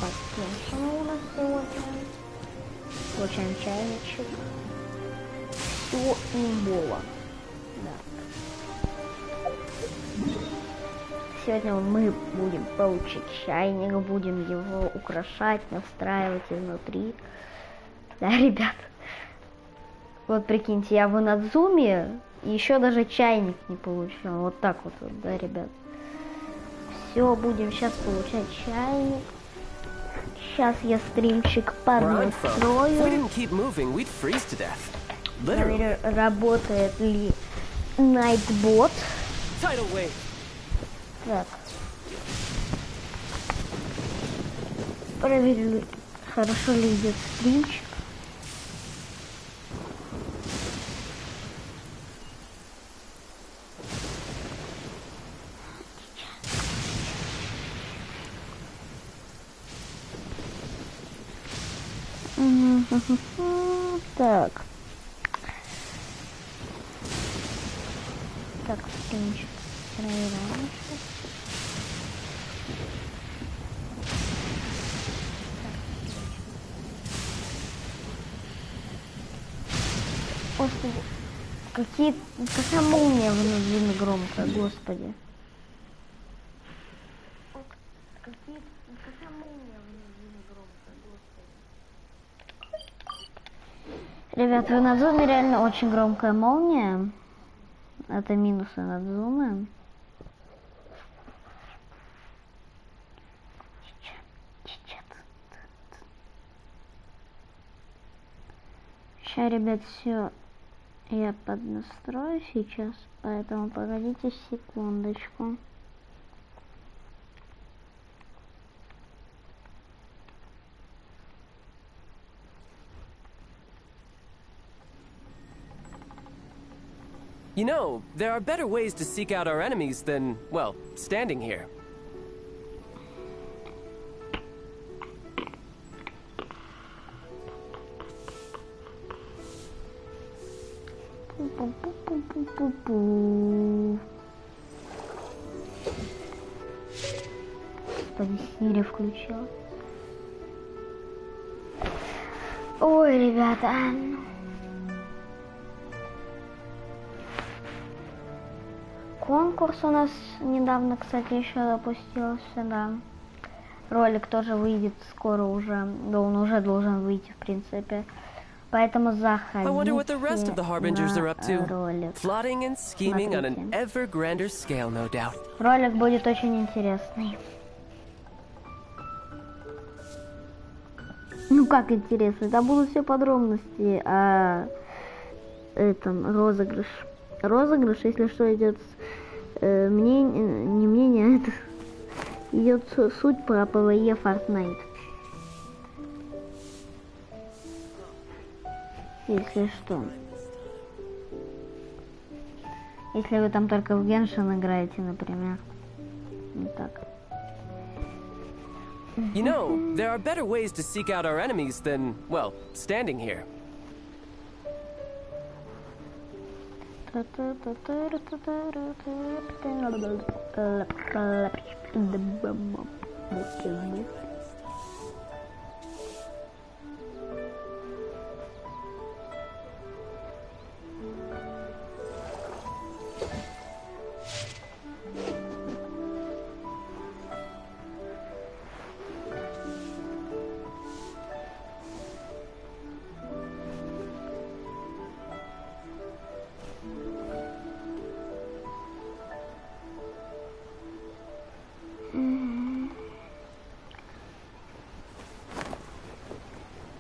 Так, геншен у нас сегодня. Получаем чайничек. Все имбово. Да. Сегодня мы будем получить чайник, будем его украшать, настраивать изнутри. Да, ребят. Вот прикиньте, я в Инадзуме еще даже чайник не получил. Вот так вот, да, ребят. Все, будем сейчас получать чайник. Сейчас я стримчик поднастрою. Проверю, работает ли Nightbot. Так. Проверю, хорошо ли идет стримчик. Так. Так, стримчик. Проверяем. Господи, какая молния внутри громкая, господи. Какая молния внутри громкая, господи. Ребят, в Инадзуме реально очень громкая молния. Это минус Инадзумы. Сейчас, ребят, все я поднастрою сейчас, поэтому погодите секундочку. You know, there are better ways to seek out our enemies than, well, standing here. Господи, Сири включила. Ой, ребята. Конкурс у нас недавно, кстати, еще запустился, да. Ролик тоже выйдет скоро уже, да, он уже должен выйти, в принципе. Поэтому заходите на ролик. Ролик будет очень интересный. Ну как интересно, там будут все подробности о этом розыгрыш. Розыгрыш, если что, идет не мнение, это идет суть про ПВЕ Fortnite. Если что. Если вы там только в геншен играете, например. Вот так. You know, there are better ways to seek out our enemies than, well, standing here.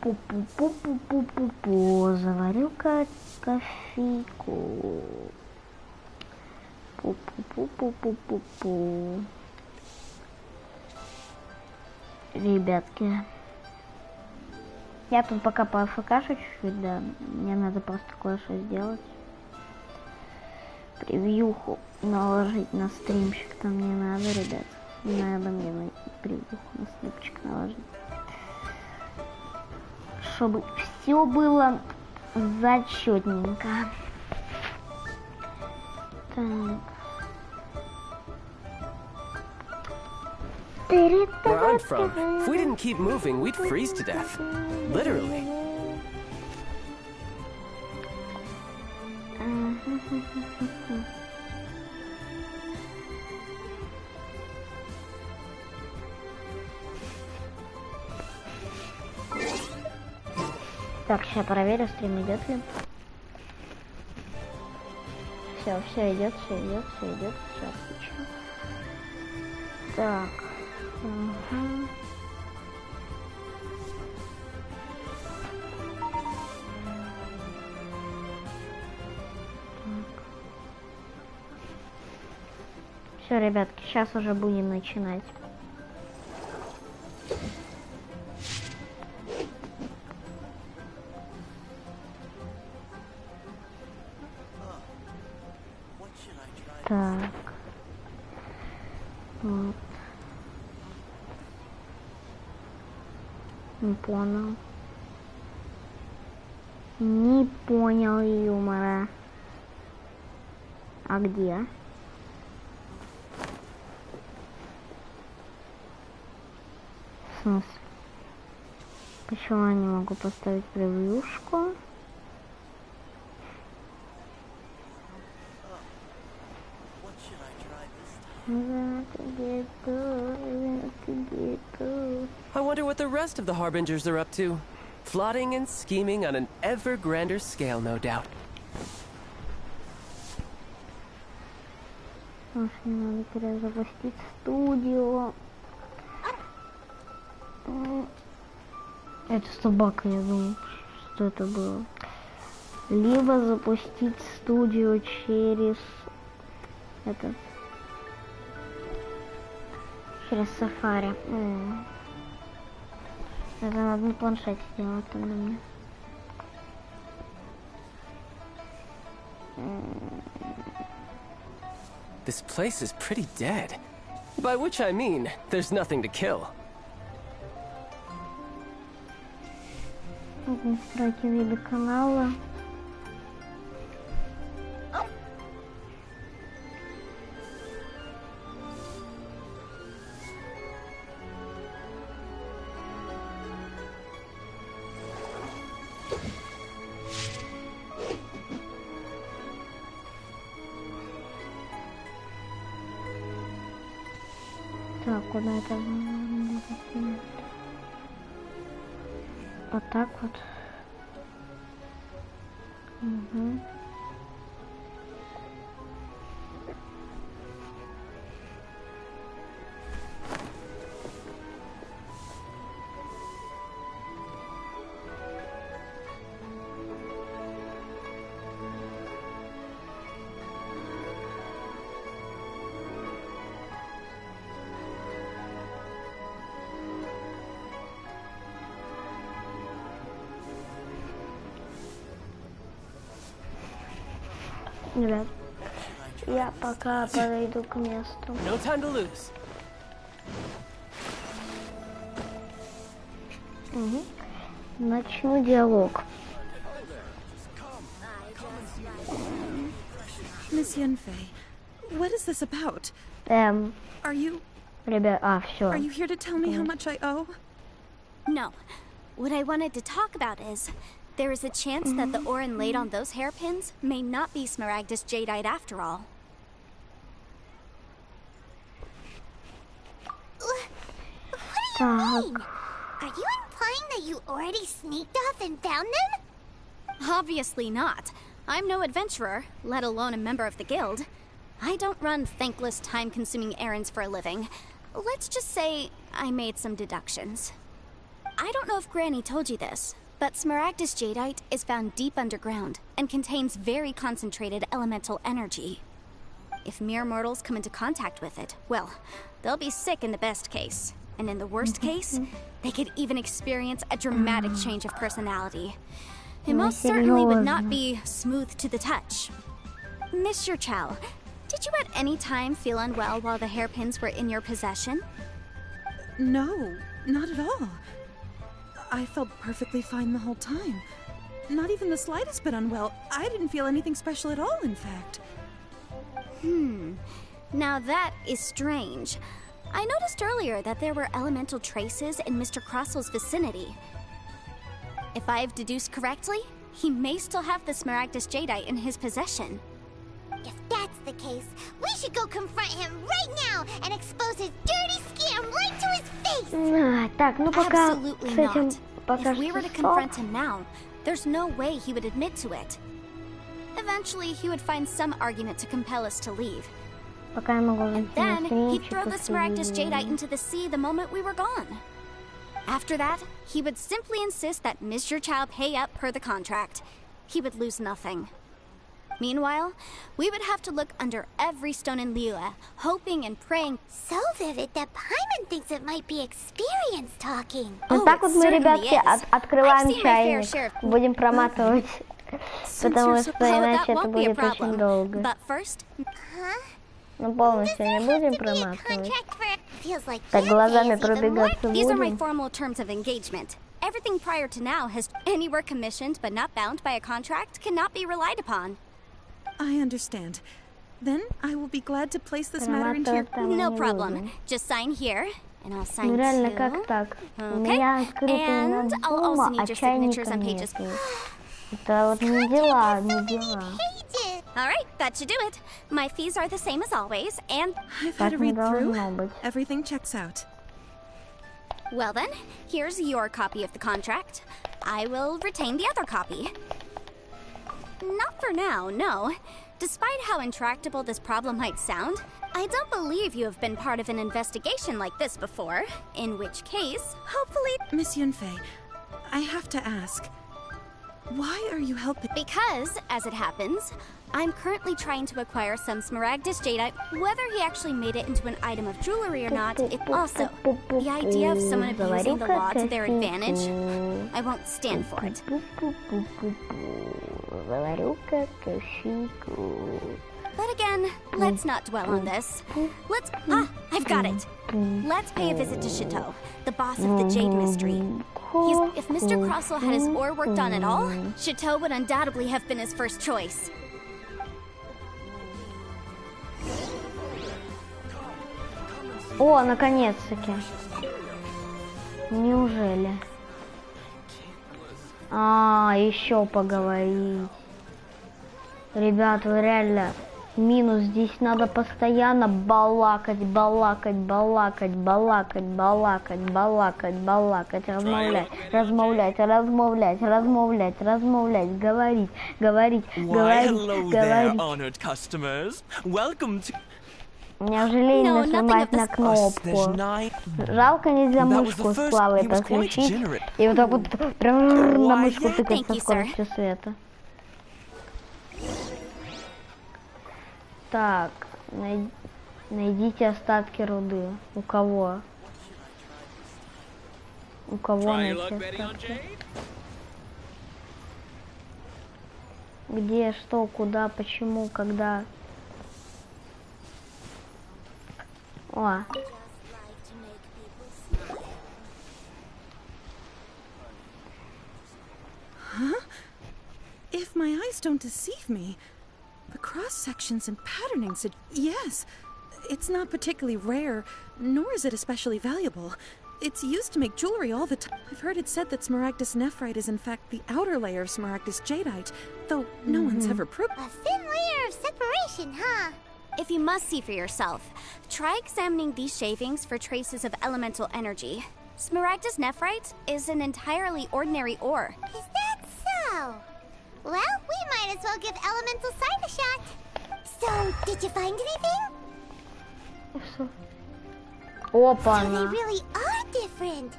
Пу-пу-пу-пу-пу-пу. Заварю-ка кофейку. Пу-пу-пу-пу-пу-пу-пу. Ребятки. Я тут пока по АФК чуть-чуть, да. Мне надо просто кое-что сделать. Превьюху наложить на стримчик там не надо, ребят. Не надо мне превьюху на стримчик наложить. Чтобы все было зачетненько. Так. Where I'm from, if we didn't keep moving, we'd freeze to death. Literally. Так, сейчас проверю, стрим идет ли. Все идет, все отлично. Так. Угу. Все, ребятки, сейчас уже будем начинать. Так. Вот. Не понял. Не понял юмора. А где? В смысле? Почему я не могу поставить превьюшку? I wonder what the rest of the Harbingers are up to. Plotting and scheming on an ever grander scale, no doubt. Надо перезапустить студию. Это собака, я думаю, что это было. Либо запустить студию через этот. Через Safari. Это надо на планшете сделать тогда мне. This place is pretty dead. By which I mean, there's nothing to kill. Настройки вида канала. Так, куда это будет? Вот так вот. Угу. Ребят, я пока подойду к месту. No time to lose. Угу. Начну диалог. Miss Yunfei, what is this about? Are you... Ребят, все. Are you here to tell me how much I owe? No. What I wanted to talk about is... there is a chance that the Orin laid on those hairpins may not be Smaragdus Jadeite after all. What do you mean? Are you implying that you already sneaked off and found them? Obviously not. I'm no adventurer, let alone a member of the guild. I don't run thankless, time-consuming errands for a living. Let's just say I made some deductions. I don't know if Granny told you this, but Smaragdus Jadeite is found deep underground and contains very concentrated elemental energy. If mere mortals come into contact with it, well, they'll be sick in the best case. And in the worst case, they could even experience a dramatic change of personality. It most certainly would not be smooth to the touch. Mr. Chow, did you at any time feel unwell while the hairpins were in your possession? No, not at all. I felt perfectly fine the whole time. Not even the slightest bit unwell. I didn't feel anything special at all, in fact. Now that is strange. I noticed earlier that there were elemental traces in Mr. Crossel's vicinity. If I've deduced correctly, he may still have the Smaragdus Jadeite in his possession. If that's the case, we should go confront him right now and expose his dirty scam right to his face! Так, ну пока Absolutely с этим not. пока If we were to что confront him now, there's no way he would admit to it. Eventually, he would find some argument to compel us to leave. пока я могу And зайти на then, he'd стримчик, throw the Smaragdus Jadeite into the sea the moment we were gone. After that, he would simply insist that Mr. Chow pay up per the contract. He would lose nothing. Meanwhile, we would have to look under every stone in Liyue, hoping and praying. So vivid that Paimon thinks it might be experience talking. Вот так вот мы, ребятки, открываем I've seen my fair чайник. share of- Будем проматывать, потому you're что so- иначе that это won't be a будет очень problem. долго. But first, Huh? Ну полностью не будем To be a проматывать. contract for... Feels like Так глазами Yanfei is even more... пробегаться these are my будем. formal terms of engagement. Everything prior to now has any work commissioned but not bound by a contract cannot be relied upon. I understand. Then I will be glad to place this matter into your... Проматывать там No не problem. будем. Just sign here, and I'll sign Ну реально, too. как так? У Okay. меня открыто именно And I'll also дома, need а your signatures чайника on pages. нет. Это вот не дела, не дела. Pages. All right, that should do it. My fees are the same as always, and I've had a Так не read through. должно быть. Everything checks out. well then, here's your copy of the contract. I will retain the other copy. Not for now, no. Despite how intractable this problem might sound, I don't believe you have been part of an investigation like this before. In which case, hopefully... Miss Yunfei, I have to ask, why are you helping? Because, as it happens, I'm currently trying to acquire some Smaragdus Jadeite. Whether he actually made it into an item of jewelry or not, it also... The idea of someone abusing the law to their advantage, I won't stand for it. But again, let's not dwell on this. I've got it. Let's pay a visit to Chateau, the boss of the Jade Mystery. If Mr. Crossell had his ore work done at all, Chateau would undoubtedly have been his first choice. О, наконец-таки. Неужели? Еще поговорить. Ребят, вы реально минус. Здесь надо постоянно балакать, размовлять, говорить. Why, hello there, honored customers. Welcome to... Неужели No, нажимать nothing на of this- кнопку? There's nine... Жалко, нельзя That was мышку the с first- клавой he was quite подключить. degenerate. И вот так вот прям на мышку yeah. тыкать Thank со you, sir. скоростью света. Так, найдите остатки руды. У кого? У кого найти остатки? Где, что, куда, почему, когда? О. If my eyes don't deceive me, the cross-sections and patterning yes, it's not particularly rare, nor is it especially valuable. It's used to make jewelry all the time. I've heard it said that Smaragdus nephrite is in fact the outer layer of Smaragdus jadeite, though no one's ever proved. A thin layer of separation, huh? If you must see for yourself, try examining these shavings for traces of elemental energy. Smaragdus nephrite is an entirely ordinary ore. Is that so? Well, we might as well give Elemental Sight a shot. So, did you find anything? So Опа, they really are different.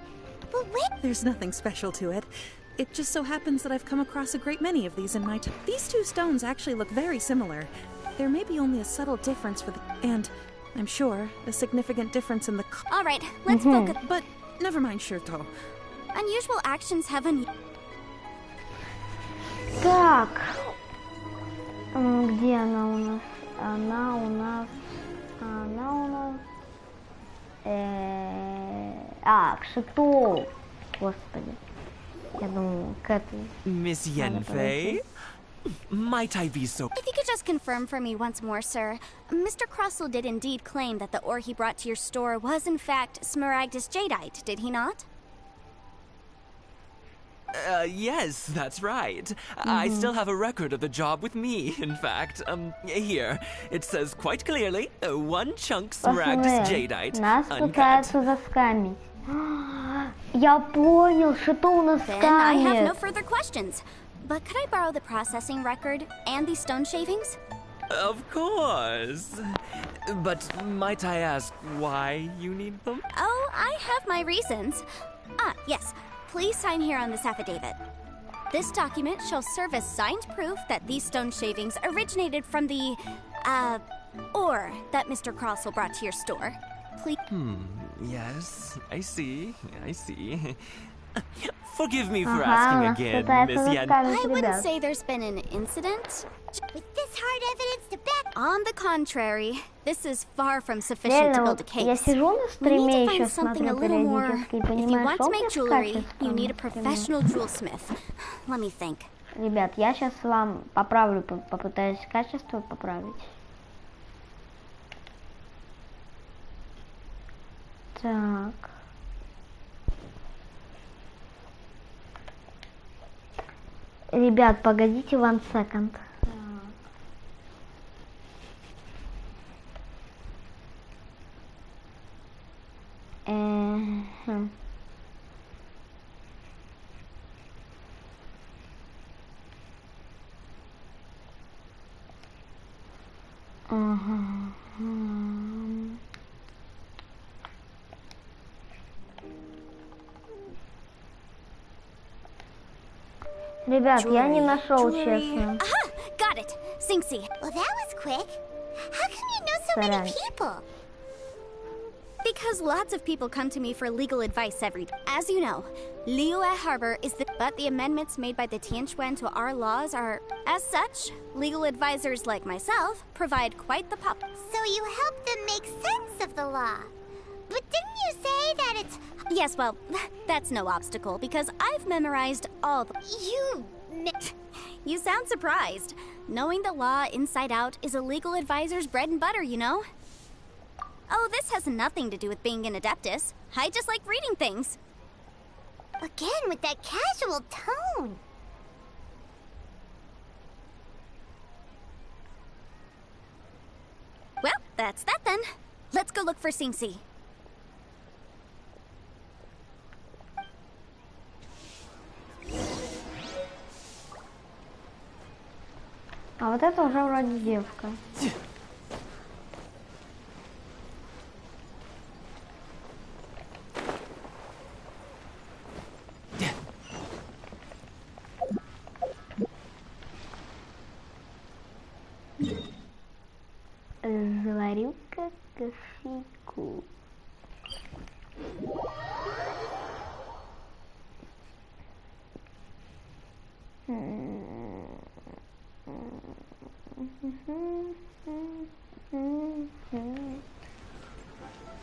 But wait, There's nothing special to it. It just so happens that I've come across a great many of these in my time. These two stones actually look very similar. There may be only a subtle difference for the... And, I'm sure, a significant difference in the... All right, let's focus. But, never mind, Shirto. Unusual actions have Так. Где она у нас? Она у нас... к Шитоу. Господи. Я думаю, к этой. Miss Yenfei? Might I be so... If you could just confirm for me once more, sir. Mr. Crossell did indeed claim that the ore he brought to your store was in fact smaragdus jadeite, did he not? Yes, that's right. I still have a record of the job with me, in fact. Here. It says quite clearly, 1 chunk smaragdus jadeite, Нас uncut. пытаются заскамить. Я понял, что у нас Then I have no скамит. further questions. But could I borrow the processing record and the stone shavings? Of course. But might I ask why you need them? Oh, I have my reasons. Ah, yes. Please sign here on this affidavit. This document shall serve as signed proof that these stone shavings originated from the, ore that Mr. Crossell brought to your store. Please. Yes, I see. Forgive me for Ага, asking нас again, пытаются Miss Yen. заскамить, I wouldn't ребят. say there's been an incident. With this hard evidence to back... On the contrary, this is far from sufficient to Реально, build a вот я case. сижу на We need стриме to еще find something a смотрю little more. периодически и If you понимаю, want что to у меня make с jewelry, качеством you need a на стриме. professional jewelsmith. Let me think. Ребят, я сейчас вам поправлю, попытаюсь качество поправить. Так. Ребят, погодите, one second. Хм. Ага. Ребят, я не нашел, честно. Aha! Got it! Singsi. Well, that was quick. How come you know so many Sorry. people? Because lots of people come to me for legal advice every day. As you know, Liyue Harbor is the... But the amendments made by the Tianquan to our laws are... As such, legal advisors like myself provide quite the pop... So you help them make sense of the law. But didn't you say that it's... Yes, well, that's no obstacle, because I've memorized all the... You sound surprised. Knowing the law inside out is a legal advisor's bread and butter, you know? Oh, this has nothing to do with being an adeptus. I just like reading things. Again, with that casual tone. Well, that's that then. Let's go look for Singsi. А вот это уже вроде девка. Заварю-ка кофейку.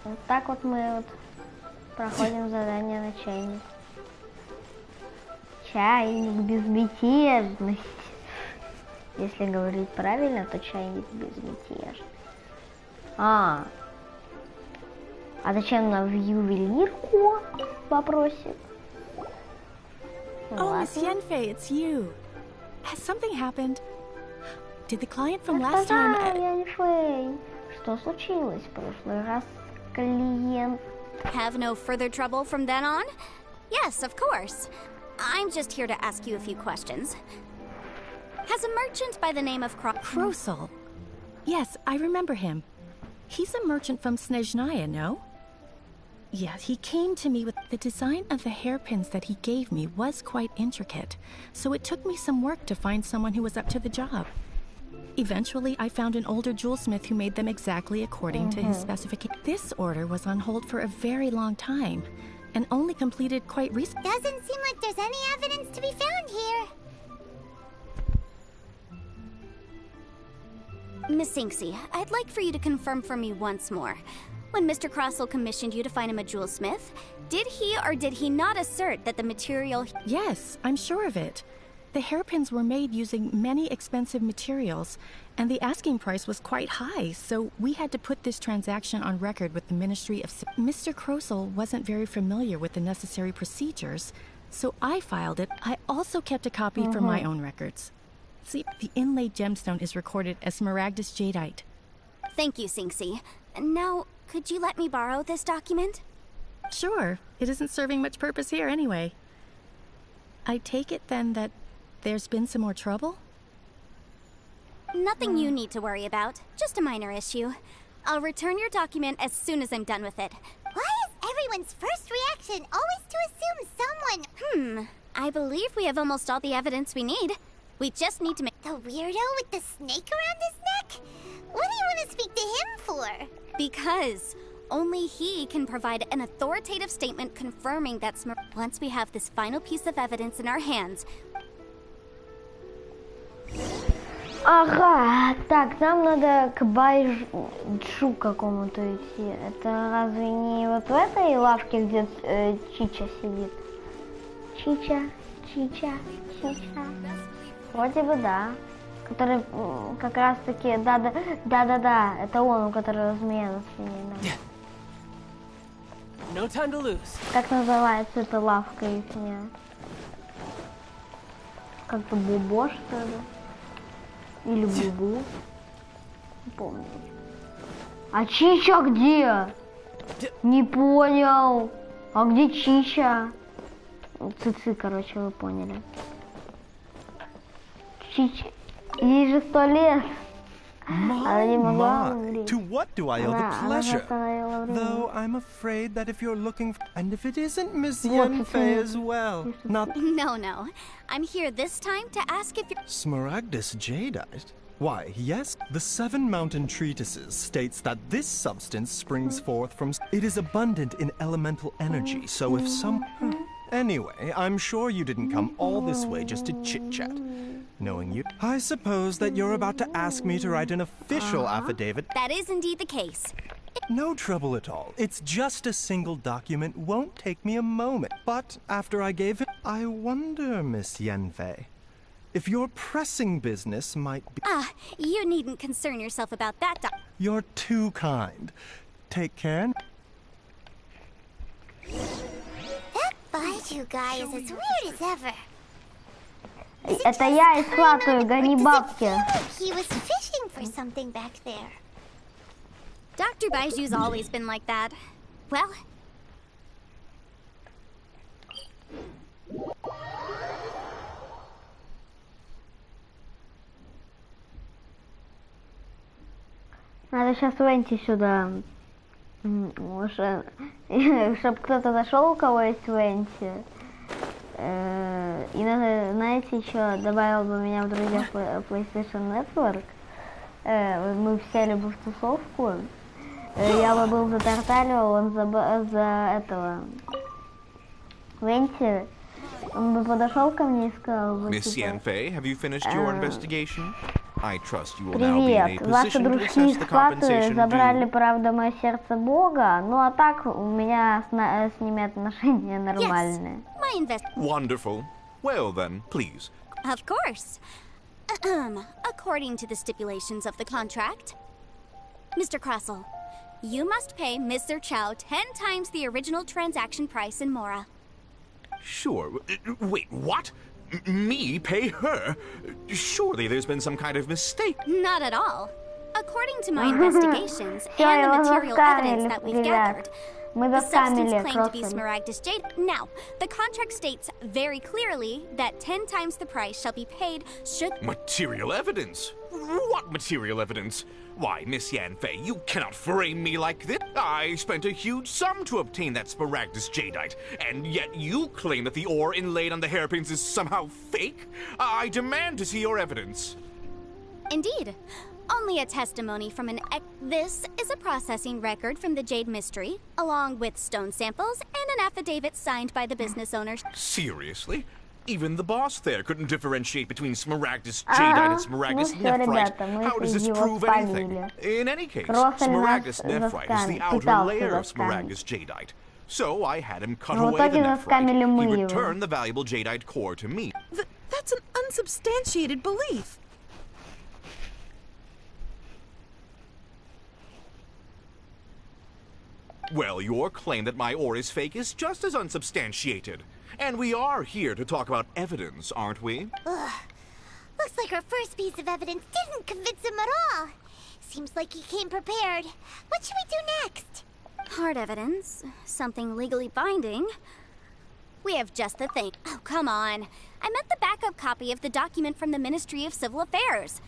Вот так вот мы вот проходим задание на чайник. Чайник безмятежность. Если говорить правильно, то чайник безмятежный. А зачем нам в ювелирку? Вопросик. Oh, Miss Yenfei, it's you. Has something happened? Did the client from last time... Яньфэй, что случилось в прошлый раз, клиент? Have no further trouble from then on? Yes, of course. I'm just here to ask you a few questions. Has a merchant by the name of Crossell. Yes, I remember him. He's a merchant from Snezhnaya, no? Yes, he came to me with the design of the hairpins that he gave me was quite intricate, so it took me some work to find someone who was up to the job. Eventually, I found an older jewelsmith who made them exactly according to his specification. This order was on hold for a very long time, and only completed quite recently. Doesn't seem like there's any evidence to be found here. Miss Singsi, I'd like for you to confirm for me once more. When Mr. Crossell commissioned you to find him a jewelsmith, did he or did he not assert that the material... Yes, I'm sure of it. The hairpins were made using many expensive materials, and the asking price was quite high, so we had to put this transaction on record with the Ministry of... Mr. Kroesel wasn't very familiar with the necessary procedures, so I filed it. I also kept a copy for my own records. See, the inlaid gemstone is recorded as smaragdus jadeite. Thank you, Sinxie. Now, could you let me borrow this document? Sure. It isn't serving much purpose here anyway. I take it then that there's been some more trouble? Nothing you need to worry about. Just a minor issue. I'll return your document as soon as I'm done with it. Why is everyone's first reaction always to assume someone... I believe we have almost all the evidence we need. We just need to make... The weirdo with the snake around his neck? What do you want to speak to him for? Because only he can provide an authoritative statement confirming that once we have this final piece of evidence in our hands... Ага, так, нам надо к байджу какому-то идти. Это разве не вот в этой лавке, где Чича сидит? Чича. Вроде бы да. Который как раз таки, да, это он, у которого змея на спине. No time to lose. Как называется эта лавка ихняя? Как-то Бубо, что ли? Или Бубу? Не помню. А Чича где? Не понял. А где Чича? Цици, короче, вы поняли. Чича. Ей же 100 лет. Она не могла умереть. To what do I owe the pleasure? остановила время. Though I'm afraid that if you're looking and if it isn't Miss Yenfei as well. Not No. I'm here this time to ask if you're... Smaragdus jadeite? Why, yes. The 7 mountain treatises states that this substance springs forth from... It is abundant in elemental energy, so if some... Anyway, I'm sure you didn't come all this way just to chit-chat. Knowing you, I suppose that you're about to ask me to write an official affidavit. That is indeed the case. No trouble at all. It's just a single document. Won't take me a moment. But after I gave it, I wonder, Miss Yenfei, if your pressing business might be... You needn't concern yourself about that, You're too kind. Take care. That Baiju guy is as weird as ever. Это я и сватаю, гони бабки. He was fishing for something back there. Dr. Baiju's always been like that. Well... Надо сейчас Венти сюда. Чтобы кто-то зашел, у кого есть Венти. И надо, знаете, еще добавил бы меня в друзья PlayStation Network. Мы сели бы в тусовку. Я бы был затарталивал, он за этого Венти. Он бы подошел ко мне и сказал бы, Miss Yenfei, have you finished your investigation? I trust you will now be in a Привет, ваши position to дружки assess из the хаты compensation забрали, due. правда, мое сердце Бога, ну а так у меня с ними отношения нормальные. My Wonderful. Well then, please. Of course. According to the stipulations of the contract, Mr. Kroesel, you must pay Mr. Chow 10 times the original transaction price in Mora. Sure. Wait, what? Me pay her? Surely there's been some kind of mistake. Not at all. According to my investigations and the material evidence that we've gathered, the substance claimed to be smaragdus jade. Now, the contract states very clearly that 10 times the price shall be paid should... Material evidence? What material evidence? Why, Miss Yenfei, you cannot frame me like this. I spent a huge sum to obtain that smaragdus jadeite, and yet you claim that the ore inlaid on the hairpins is somehow fake? I demand to see your evidence. Indeed. Only a testimony from This is a processing record from the Jade Mystery, along with stone samples and an affidavit signed by the business owners. Seriously? Even the boss there couldn't differentiate between smaragdus jadeite and smaragdus nephrite. How does this prove anything? In any case, smaragdus nephrite is the outer layer of smaragdus jadeite. So I had him cut away the nephrite. He returned the valuable jadeite core to me. That's That's an unsubstantiated belief. Well, your claim that my ore is fake is just as unsubstantiated. And we are here to talk about evidence, aren't we? Ugh. Looks like our first piece of evidence didn't convince him at all. Seems like he came prepared. What should we do next? Hard evidence. Something legally binding. We have just the thing. Oh, come on. I meant the backup copy of the document from the Ministry of Civil Affairs.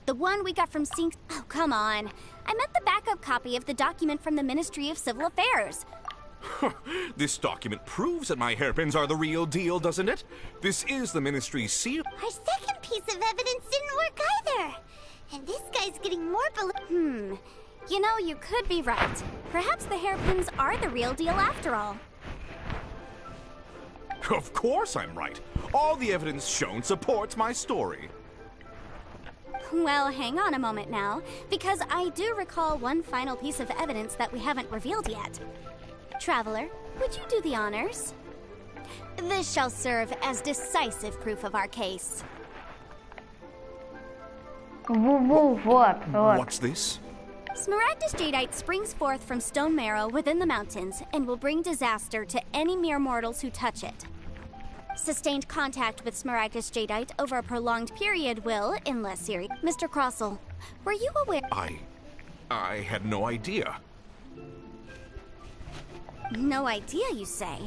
The one we got from Sync. Oh, come on. I meant the backup copy of the document from the Ministry of Civil Affairs. This document proves that my hairpins are the real deal, doesn't it? This is the Ministry's seal. Our second piece of evidence didn't work either. And this guy's getting more You know, you could be right. Perhaps the hairpins are the real deal after all. Of course I'm right. All the evidence shown supports my story. Well, hang on a moment now, because I do recall one final piece of evidence that we haven't revealed yet. Traveler, would you do the honors? This shall serve as decisive proof of our case. What's this? Smaragdus jadeite springs forth from stone marrow within the mountains and will bring disaster to any mere mortals who touch it. Sustained contact with Smaragdus jadeite over a prolonged period will, in less serious... Mr. Crossell, were you aware... I had no idea. No idea, you say?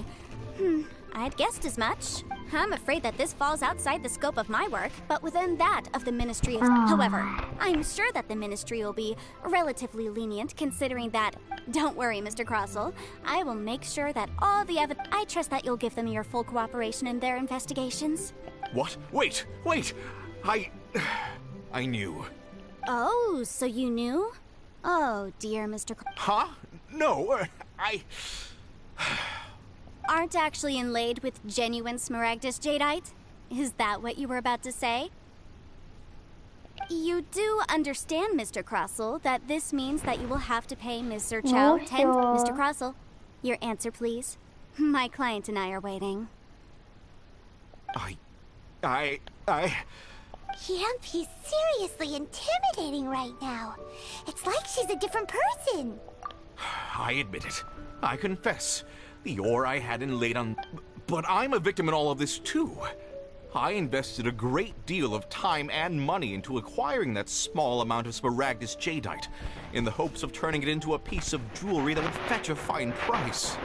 I'd guessed as much. I'm afraid that this falls outside the scope of my work, but within that of the Ministry of... However, I'm sure that the Ministry will be relatively lenient, considering that... Don't worry, Mr. Crossell. I will make sure that all the evidence... I trust that you'll give them your full cooperation in their investigations. What? Wait! I knew. Oh, so you knew? Oh, dear Mr. Huh? No, Aren't actually inlaid with genuine Smaragdus jadeite? Is that what you were about to say? You do understand, Mr. Crossell, that this means that you will have to pay Mr. Chow 10... Mr. Crossell, your answer, please. My client and I are waiting. Yep, he's seriously intimidating right now. It's like she's a different person. I admit it. I confess. The ore I had inlaid on... But I'm a victim in all of this, too. I invested a great deal of time and money into acquiring that small amount of Smaragdus jadeite, in the hopes of turning it into a piece of jewelry that would fetch a fine price.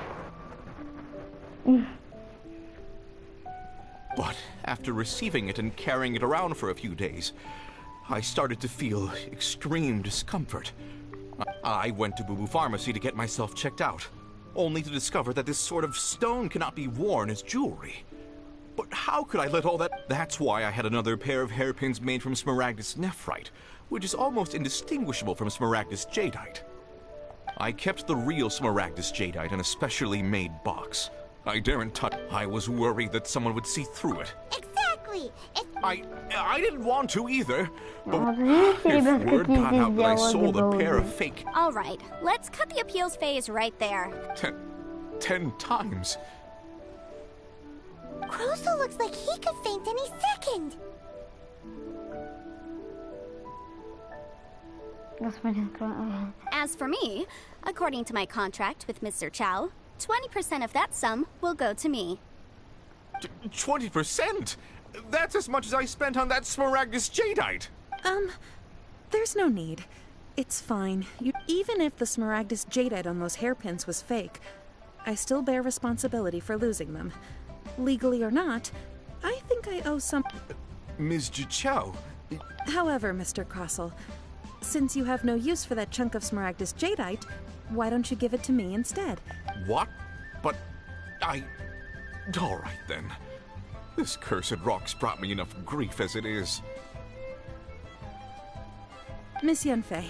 But after receiving it and carrying it around for a few days, I started to feel extreme discomfort. I went to GOOOOO Pharmacy to get myself checked out, only to discover that this sort of stone cannot be worn as jewelry. But how could I let all that... That's why I had another pair of hairpins made from Smaragdus nephrite, which is almost indistinguishable from Smaragdus jadeite. I kept the real Smaragdus jadeite in a specially made box. I daren't touch... I was worried that someone would see through it. Exactly! I didn't want to either, but if word got out that I sold a pair of fake... All right, let's cut the appeals phase right there. 10 times. Crossell looks like he could faint any second. As for me, according to my contract with Mr. Chow, 20% of that sum will go to me. 20%? That's as much as I spent on that Smaragdus jadeite. There's no need. It's fine. Even if the Smaragdus jadeite on those hairpins was fake, I still bear responsibility for losing them. Legally or not, I think I owe some... Ms. Chow... However, Mr. Crossell, since you have no use for that chunk of Smaragdus jadeite, why don't you give it to me instead? What? But all right, then. This cursed rock's brought me enough grief as it is. Miss Yunfei,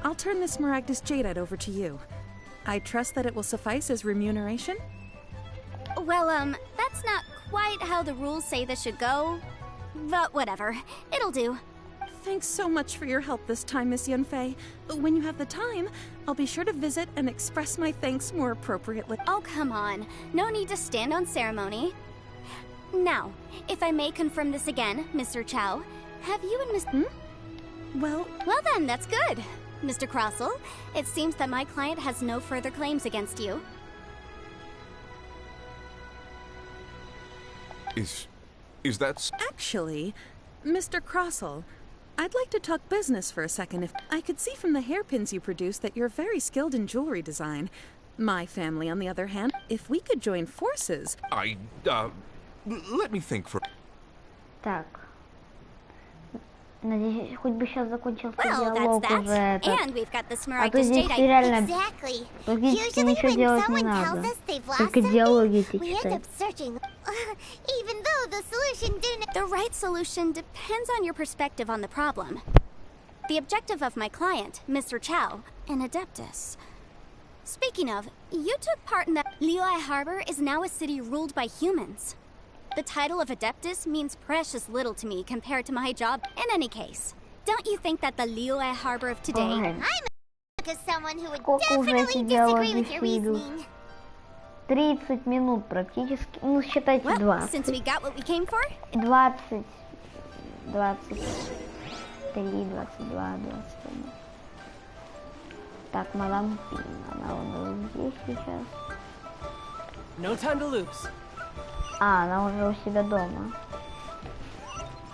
I'll turn the Smaragdus jadeite over to you. I trust that it will suffice as remuneration? Well, that's not quite how the rules say this should go. But whatever. It'll do. Thanks so much for your help this time, Miss Yunfei. When you have the time, I'll be sure to visit and express my thanks more appropriately. Oh, come on. No need to stand on ceremony. Now, if I may confirm this again, Mr. Chow, have you and Miss... Well, then, that's good. Mr. Crossell, it seems that my client has no further claims against you. Is that... actually, Mr. Crossell, I'd like to talk business for a second. If I could see from the hairpins you produce that you're very skilled in jewelry design. My family, on the other hand, if we could join forces... let me think for... Так. Надеюсь, хоть бы сейчас закончился Well, диалог that's уже that. этот. And we've got the А то smaragdus здесь jadeite. реально Exactly. практически Usually ничего when делать не someone tells надо. us they've lost Только something, диалоги эти we end читать. up searching. Even though the solution didn't... The right solution depends on your perspective on the problem. The objective of my client, Mr. Chow, an adeptus. Speaking of, you took part in that... Liyue Harbor is now a city ruled by humans. The title of adeptus means precious little to me compared to my job. In any case, don't you think that the Liyue Harbor of today... Ой, Because someone who would сколько уже эти definitely disagree диалоги with your идут? reasoning. 30 минут практически. Ну, считайте Well, 20. since we got what we came for, 20, 23, 22, 21. Так, мадам Пин, она у нас здесь сейчас. No time to lose. А, она уже у себя дома.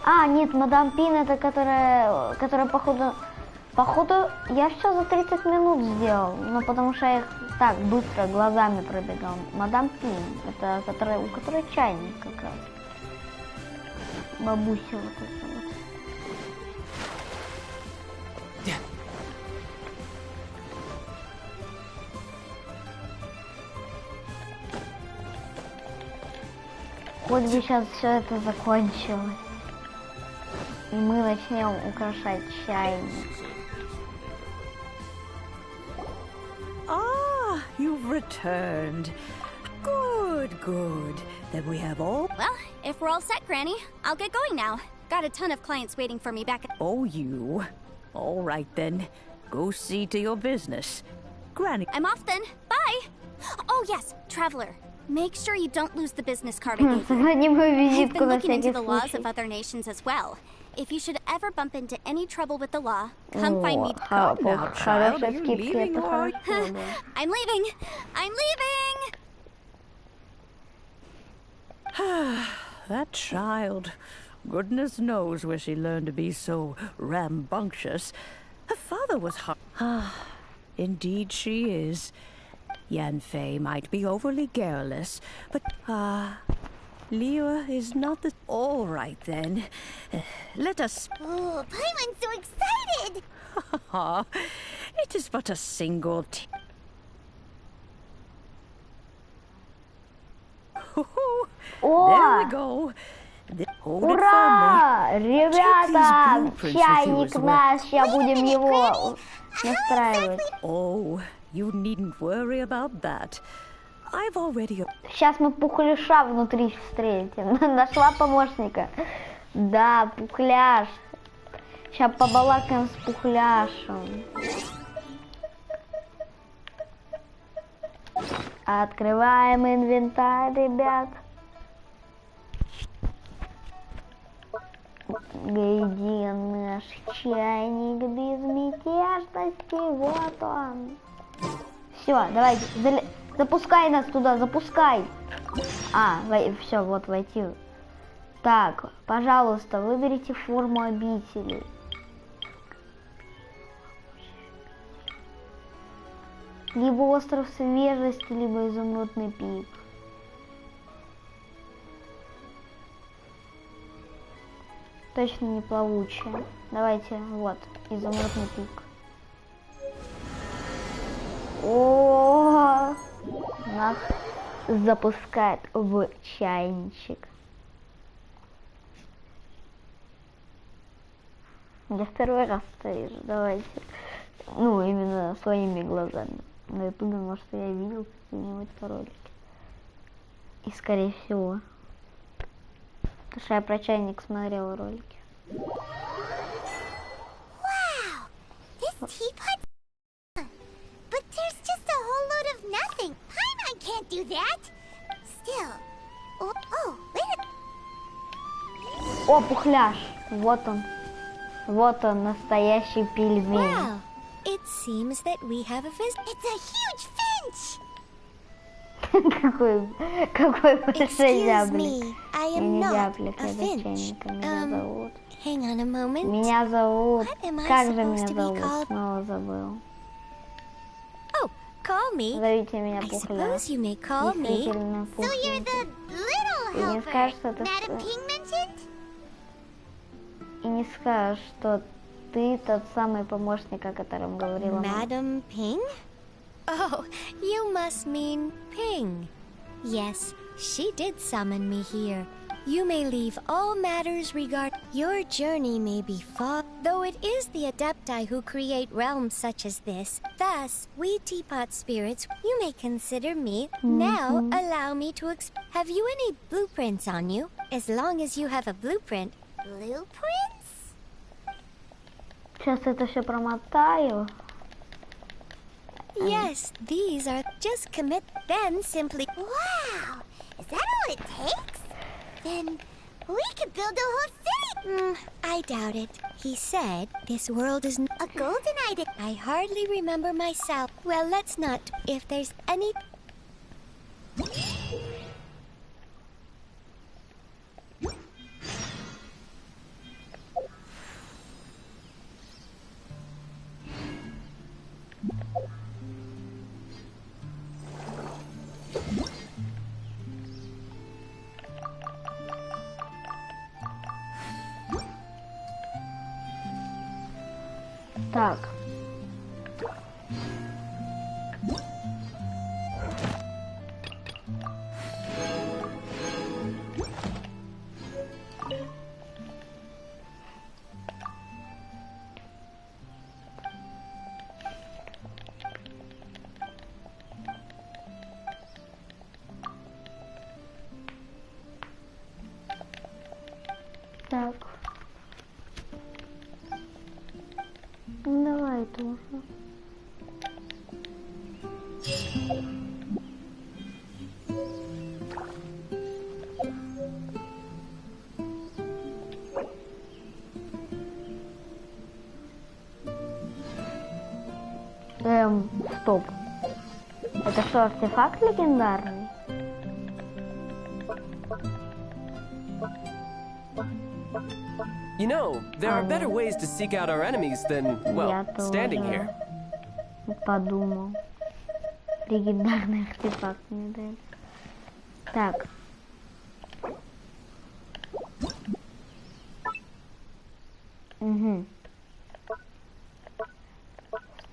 А, нет, мадам Пин, это которая походу, я все за 30 минут сделал, ну, потому что я их так быстро глазами пробегал. Мадам Пин, это у которой чайник как раз. Бабуся вот эта вот. Хоть бы сейчас все это закончилось. И мы начнем украшать чайник. Ah, you've returned. Good, good. Then we have all... well, if we're all set, Granny, I'll get going now. Got a ton of clients waiting for me back at... Oh, you. All right, then. Go see to your business. Granny... I'm off then. Bye! Oh, yes, Traveler. Make sure you don't lose the business card I gave you. Сохрани мою I've визитку been на looking into всякий the laws случай. of other nations as well. If you should ever bump into any trouble with the law, come find me. Хорошая скидка, это leaving, or- хорошо, да. I'm leaving! I'm leaving! That child. Goodness knows where she learned to be so rambunctious. Her father was hard. Indeed she is. Yanfei might be overly garrulous, but, Liyue is not the... All right, then. Let us... Oh, Paimon's so excited! It is but a single... There we go. Hold it Ура! firmly. Ребята, blueprints with you чайник as well. наш, сейчас будем его настраивать. Oh, you needn't worry about that. I've already... Сейчас мы пухляша внутри встретим. Нашла помощника. Да, пухляш. Сейчас побалакаем с пухляшем. Открываем инвентарь, ребят. Где наш чайник безмятежности? Вот он. Все, давайте, запускай нас туда, запускай. Все, вот войти. Так, пожалуйста, выберите форму обители. Либо остров свежести, либо изумрудный пик. Точно не плавучая. Давайте, вот, изумрудный пик. О, нас запускает в чайничек. Я второй раз вижу, давайте. Ну, именно своими глазами. На ютубе, может, я видел какие-нибудь ролики. И скорее всего. Потому что я про чайник смотрела ролики. Wow! This teapot... But there's just a whole load of nothing. Paimon can't do that! Still... Oh, wait a... О, пухляш. Вот он. Вот он, настоящий пельмень. Wow, it seems that we have a visit. It's a huge finch! какой большой Excuse зяблик. me, I Я am не not зяблик, a я finch. чайника. Меня зовут. Hang on a moment. Меня зовут. What am I Как же supposed меня to be зовут? called? Снова забыл. Oh, call me. Зовите меня I пухляш. suppose you may call me. Действительно, So you're пухленький. the little И не helper скажешь, что Madam ты... Ping mentioned? И не скажешь, что ты тот самый помощник, о котором говорила мама. Madam Ping? Oh, you must mean Ping. Yes, she did summon me here. You may leave all matters regarding your journey may be far, though it is the Adepti who create realms such as this. Thus, we teapot spirits, you may consider me. Now, allow me to have you any blueprints on you? As long as you have a blueprint. Blueprints? Сейчас это все промотаю. Yes, these are just commit, then simply. Wow! Is that all it takes? Then we could build a whole city! I doubt it. He said this world is a golden idea. I hardly remember myself. Well, let's not. If there's any. Так. Так. Ну, давай тоже. Стоп. Это что, артефакт легендарный? You know, there are better ways to seek out our enemies than, well, standing here. Подумал. Легендарный артефакт мне дали. Так. Угу.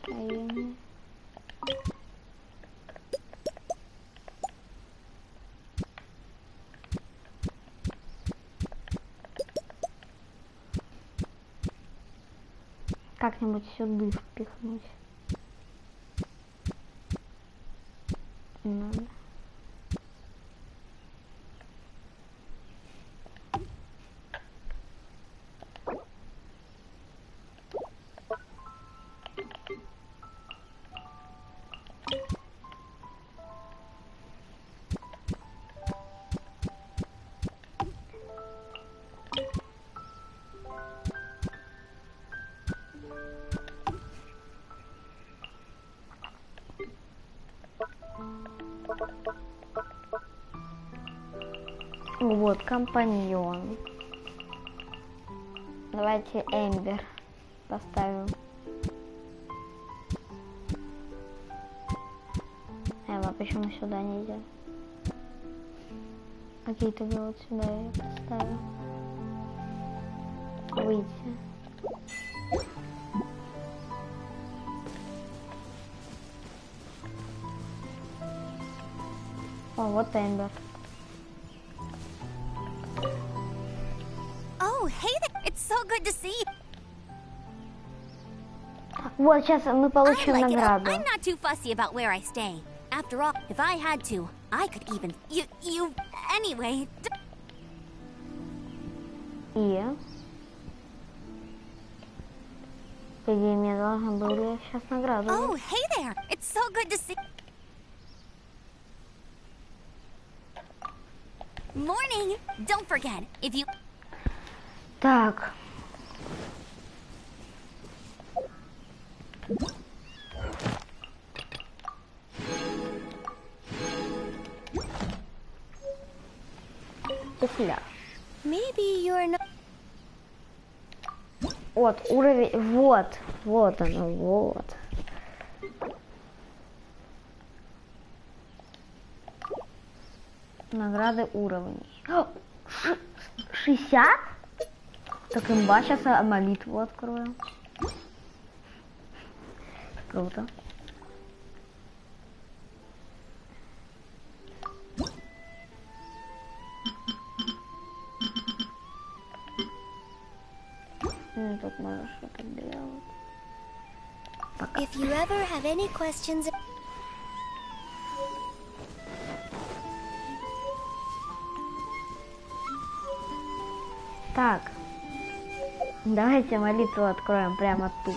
Строение. Как-нибудь сюда впихнуть. Надо. Вот, компаньон. Давайте Эмбер поставим. Эва, почему сюда нельзя? Окей, тогда вот сюда я поставлю. Выйти. О, вот Эмбер. Oh, hey there. It's so good to see you. Вот, сейчас мы I получим like it. награду. I'm not too fussy about where I stay. After all, if I had to, I could even... You... Anyway... И... По идее, мне должен был сейчас награду. Oh, hey there. It's so good to see... Morning. Don't forget, if you... Так. Тухля. Maybe you're not. Вот, уровень, вот оно, вот. Награды уровней. 60? Так имба, сейчас молитву откроем. Круто. Тут можно что-то делать. Пока. If you ever have any questions. Так. Давайте молитву откроем прямо тут.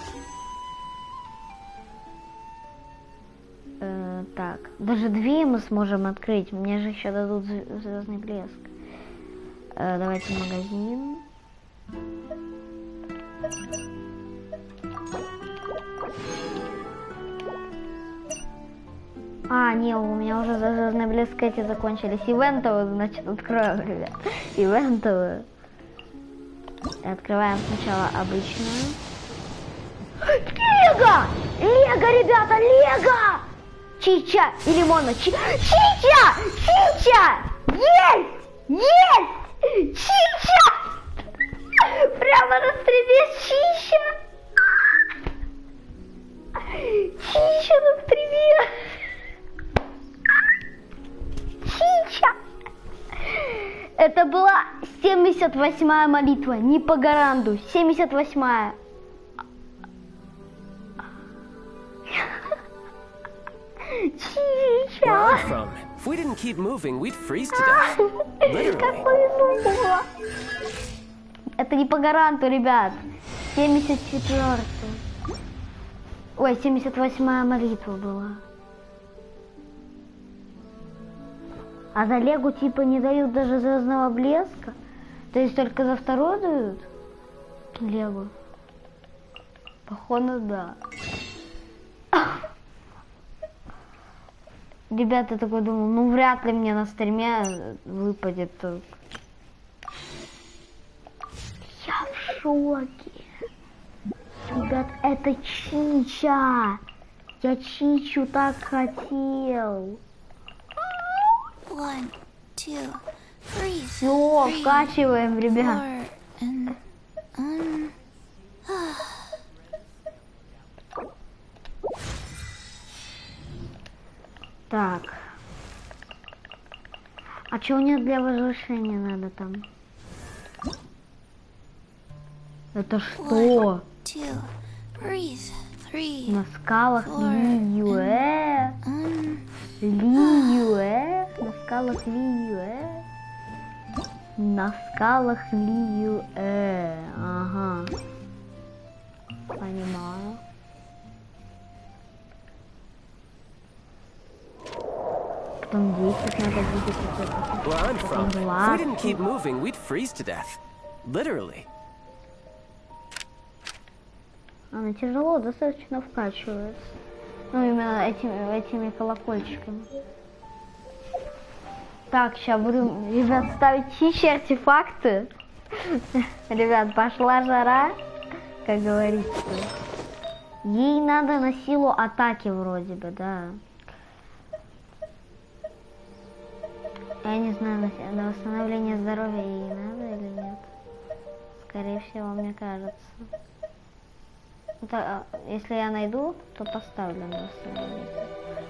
Так. Даже две мы сможем открыть. Мне же еще дадут звездный блеск. Давайте магазин. А, не, у меня уже звездные блеск эти закончились. Ивентовые, значит, откроем, ребят. Ивентовые. Открываем сначала обычную. Лего! Лего, ребята, Лего! Чича или Мона? Чича! Чича! Есть! Есть! Чича! Прямо на стриме Чича! Чича на стриме! Чича! Это была 78-я молитва, не по гаранду. 78-я. Чича! Where I'm from, if we didn't keep moving, we'd freeze to death. Literally. Как повезло было. Это не по гаранту, ребят. 74-й. Ой, 78-я молитва была. А за Легу типа не дают даже звездного блеска? То есть только за вторую дают? Легу. Походу, да. Ребята, такой думал, ну вряд ли мне на стриме выпадет только. Я в шоке. Ребят, это Чича. Я Чичу так хотел. 1, 2, 3. Все, вкачиваем, ребят. Так. А что у нее для возвышения надо там? Это что? 2, breathe. 3. На скалах Лиюэ. Лиюэ. На скалах Лиюэ. На скалах Лиюэ. Ага. Понимаю. Потом 10 надо будет. Where I'm from, if we didn't keep moving, we'd freeze to death. Literally. Она тяжело достаточно вкачивается. Ну, именно этими колокольчиками. Так, сейчас будем, ребят, ставить чичи артефакты. Ребят, пошла жара, как говорится. Ей надо на силу атаки вроде бы, да. Я не знаю, на восстановление здоровья ей надо или нет. Скорее всего, мне кажется. Если я найду, то поставлю на восстановление.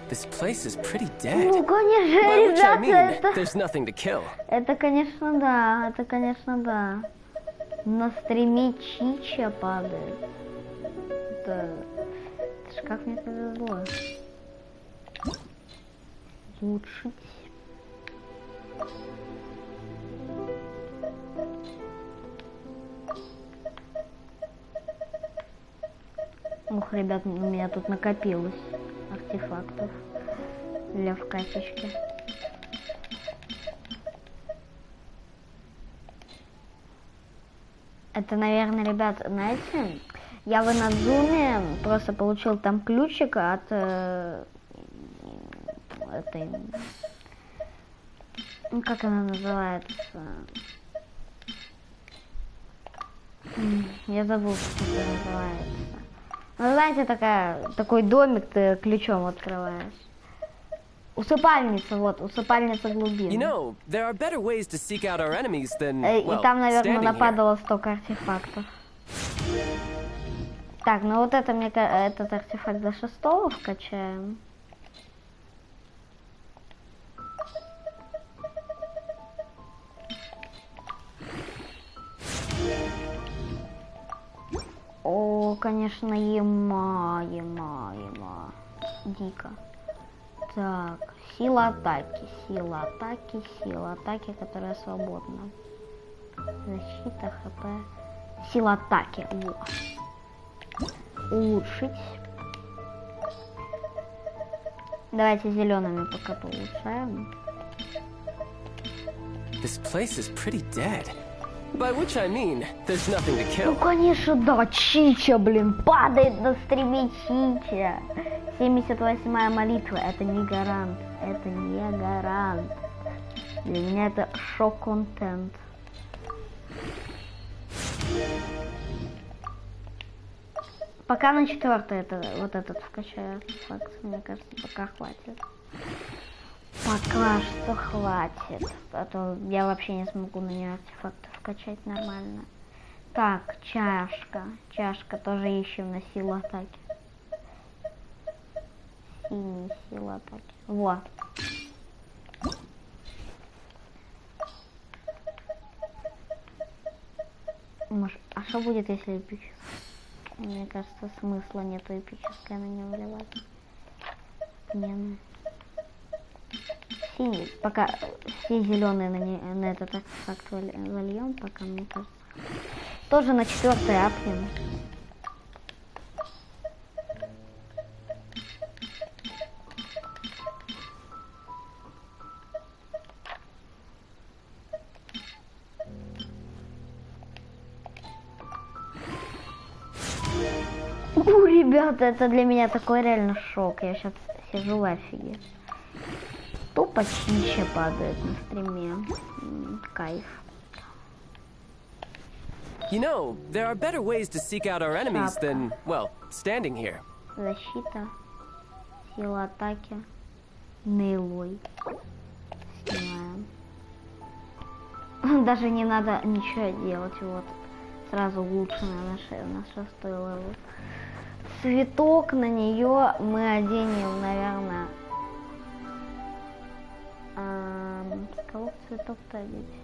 This place is pretty dead. Ну, конечно, By which I mean, ребята, there's nothing to kill. это, конечно, да, это, конечно, да. На стриме Чича падает. Это ж как мне повезло. Улучшить. Ух, ребят, у меня тут накопилось артефактов для вкачечки. Это, наверное, ребят, знаете, я в Инадзуме просто получил там ключик от этой, ну, как она называется? Я забыл, как это называется. Ну, знаете, такой домик ты ключом открываешь. Усыпальница, вот, усыпальница глубин. You know, there are better ways to seek out our enemies than, И well, там, наверное, standing нападало столько артефактов. Так, ну вот это, мне кажется, этот артефакт до 6-го вкачаем. О, конечно, ема. Дико. Так, сила атаки, которая свободна. Защита, хп. Сила атаки. Во. Улучшить. Давайте зелеными пока получаем. This place is pretty dead. By which I mean, there's nothing to kill. Ну, конечно, да, Чича, блин, падает на стриме Чича. 78-я молитва, это не гарант, Для меня это шок-контент. Пока на 4-й это, вот этот вкачаю артефакт, мне кажется, пока хватит. Пока что хватит, а то я вообще не смогу на нее артефакты вкачать нормально. Так, чашка тоже ищем на силу атаки. Синий, сила атаки. Вот. Может, а что будет, если эпическое? Мне кажется, смысла нету эпическое на нее вливать. Не. Синий. Пока все зеленые на этот артефакт зальем, пока, мне кажется. Тоже на 4-й апнем. Ребята, это для меня такой реально шок. Я сейчас сижу в офиге. Тупо Чича падает на стриме. Кайф. You know, there are better ways to seek out our enemies than, well, standing here. Защита. Сила атаки. Нейлой. Снимаем. Даже не надо ничего делать. Вот. Сразу улучшенная на 6-й левел. Цветок на нее мы оденем, наверное. С кого цветок-то одеть?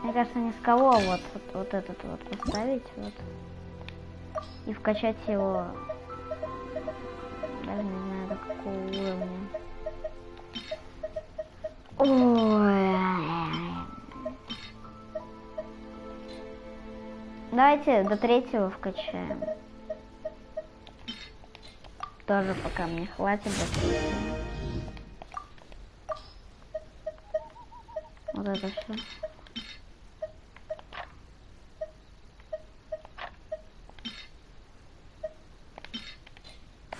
Мне кажется, не с кого, а вот этот вот поставить вот. И вкачать его. Даже не знаю до какого уровня. Ой. Давайте до 3-го вкачаем. Тоже пока мне хватит до 3-го. Вот это все.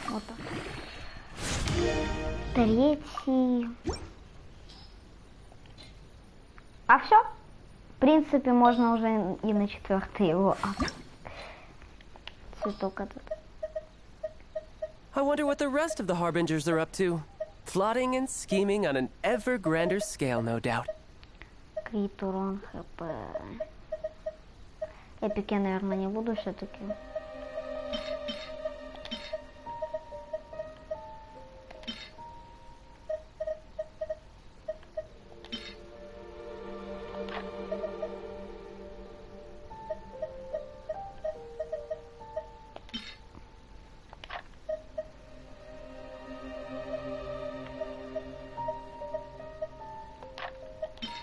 Вот так. 3-й. А все? В принципе, можно уже и на 4-й его. Цветок этот. I wonder what the rest of the Harbingers are up to. Plotting and scheming on an ever grander scale, no doubt. Крит, урон, хп. Эпик я, наверное, не буду все-таки.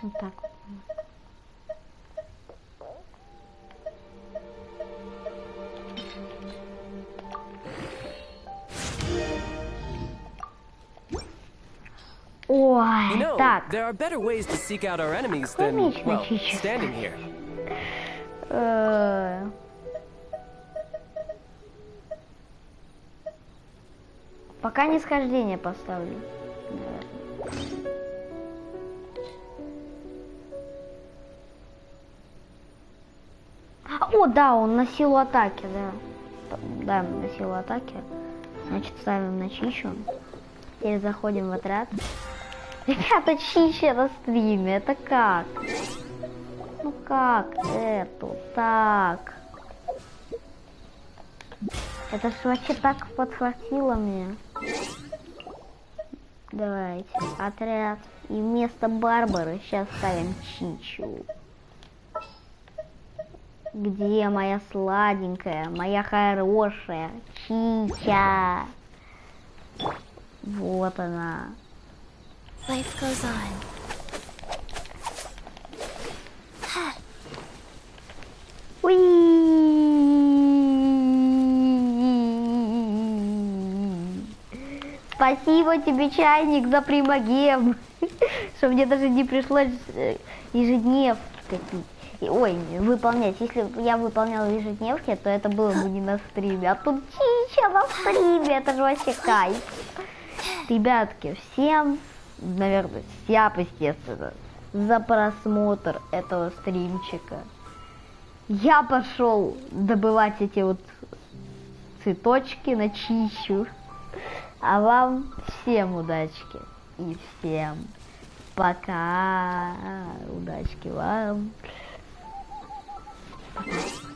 Вот так вот. Ой, You know, так. there are better ways to seek out our enemies than, well, standing here. Пока нисхождение поставлю. О, да, он на силу атаки, да. Да, на силу атаки. Значит, ставим на Чичу. Теперь заходим в отряд. Ребята, Чича на стриме, это как? Ну как это так? Это ж вообще так подхватило мне. Давайте, отряд. И вместо Барбары сейчас ставим Чичу. Где моя сладенькая, моя хорошая Чича? Вот она. Life goes on. Спасибо тебе, чайник, за примагем. Что мне даже не пришлось ежедневки копить. Ой, выполнять. Если бы я выполняла ежедневки, то это было бы не на стриме. А тут Чича на стриме. Это же вообще кайф. Ребятки, всем, наверное, сяб, естественно, за просмотр этого стримчика. Я пошел добывать эти вот цветочки на Чичу. А вам всем удачки. И всем пока. Удачки вам. Пока.